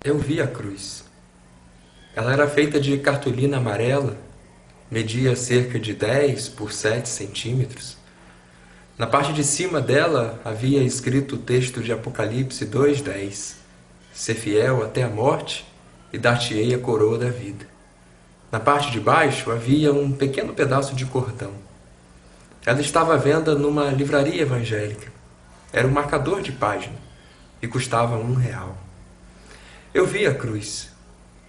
Eu vi a cruz. Ela era feita de cartolina amarela, media cerca de 10 por 7 centímetros. Na parte de cima dela havia escrito o texto de Apocalipse 2:10: Ser fiel até a morte e dar-te-ei a coroa da vida. Na parte de baixo havia um pequeno pedaço de cordão. Ela estava à venda numa livraria evangélica. Era um marcador de página e custava R$ 1. Eu vi a cruz.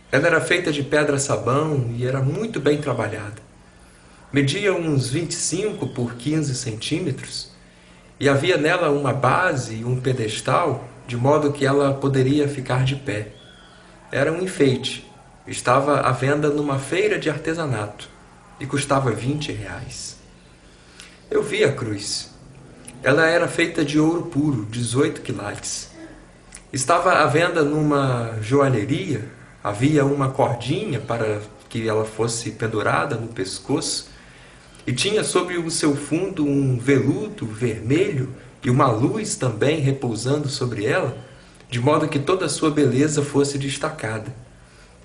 Ela era feita de pedra-sabão e era muito bem trabalhada. Media uns 25 por 15 centímetros e havia nela uma base e um pedestal de modo que ela poderia ficar de pé. Era um enfeite. Estava à venda numa feira de artesanato e custava R$ 20. Eu vi a cruz. Ela era feita de ouro puro, 18 quilates. Estava à venda numa joalheria. Havia uma cordinha para que ela fosse pendurada no pescoço e tinha sobre o seu fundo um veludo vermelho e uma luz também repousando sobre ela, de modo que toda a sua beleza fosse destacada.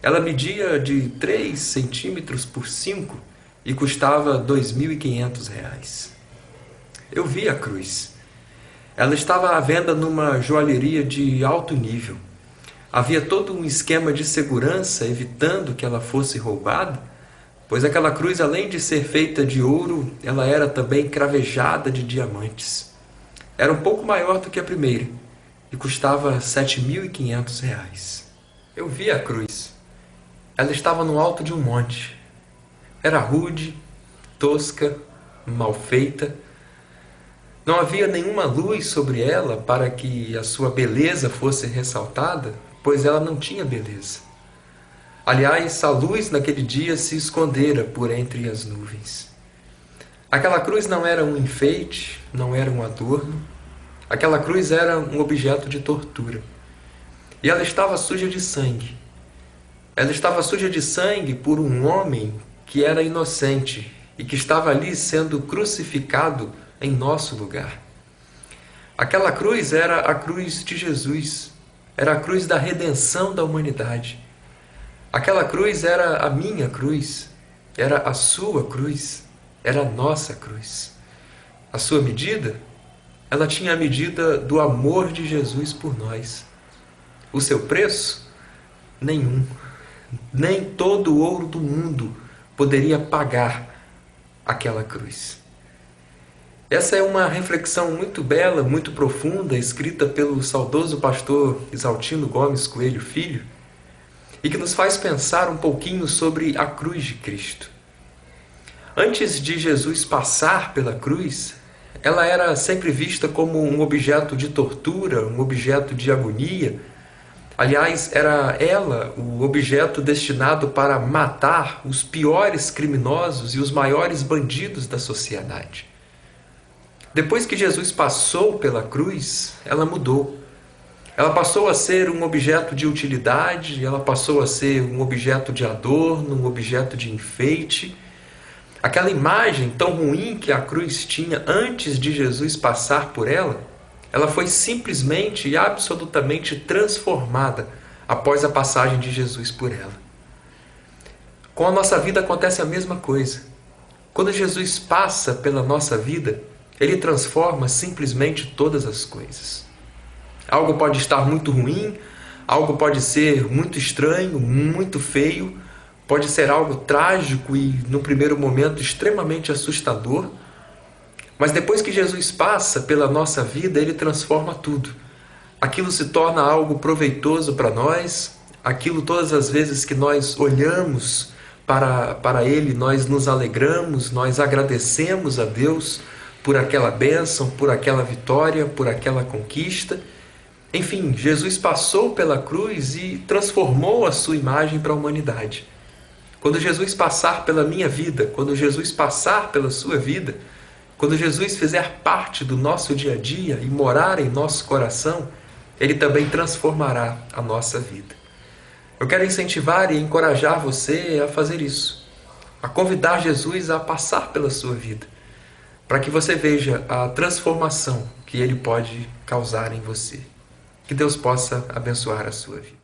Ela media de 3 centímetros por 5 e custava R$ 2.500. Eu vi a cruz. Ela estava à venda numa joalheria de alto nível. Havia todo um esquema de segurança evitando que ela fosse roubada, pois aquela cruz, além de ser feita de ouro, ela era também cravejada de diamantes. Era um pouco maior do que a primeira e custava R$ 7.500. Eu vi a cruz. Ela estava no alto de um monte. Era rude, tosca, mal feita. Não havia nenhuma luz sobre ela para que a sua beleza fosse ressaltada, pois ela não tinha beleza. Aliás, a luz naquele dia se escondera por entre as nuvens. Aquela cruz não era um enfeite, não era um adorno. Aquela cruz era um objeto de tortura. E ela estava suja de sangue. Ela estava suja de sangue por um homem que era inocente e que estava ali sendo crucificado em nosso lugar. Aquela cruz era a cruz de Jesus, era a cruz da redenção da humanidade. Aquela cruz era a minha cruz, era a sua cruz, era a nossa cruz. A sua medida? Ela tinha a medida do amor de Jesus por nós. O seu preço? Nenhum. Nem todo o ouro do mundo poderia pagar aquela cruz. Essa é uma reflexão muito bela, muito profunda, escrita pelo saudoso pastor Isaltino Gomes Coelho Filho, e que nos faz pensar um pouquinho sobre a cruz de Cristo. Antes de Jesus passar pela cruz, ela era sempre vista como um objeto de tortura, um objeto de agonia. Aliás, era ela o objeto destinado para matar os piores criminosos e os maiores bandidos da sociedade. Depois que Jesus passou pela cruz, ela mudou. Ela passou a ser um objeto de utilidade, ela passou a ser um objeto de adorno, um objeto de enfeite. Aquela imagem tão ruim que a cruz tinha antes de Jesus passar por ela, ela foi simplesmente e absolutamente transformada após a passagem de Jesus por ela. Com a nossa vida acontece a mesma coisa. Quando Jesus passa pela nossa vida, Ele transforma simplesmente todas as coisas. Algo pode estar muito ruim, algo pode ser muito estranho, muito feio, pode ser algo trágico e, no primeiro momento, extremamente assustador. Mas depois que Jesus passa pela nossa vida, Ele transforma tudo. Aquilo se torna algo proveitoso para nós, aquilo todas as vezes que nós olhamos para Ele, nós nos alegramos, nós agradecemos a Deus por aquela bênção, por aquela vitória, por aquela conquista. Enfim, Jesus passou pela cruz e transformou a sua imagem para a humanidade. Quando Jesus passar pela minha vida, quando Jesus passar pela sua vida, quando Jesus fizer parte do nosso dia a dia e morar em nosso coração, Ele também transformará a nossa vida. Eu quero incentivar e encorajar você a fazer isso, a convidar Jesus a passar pela sua vida, para que você veja a transformação que Ele pode causar em você. Que Deus possa abençoar a sua vida.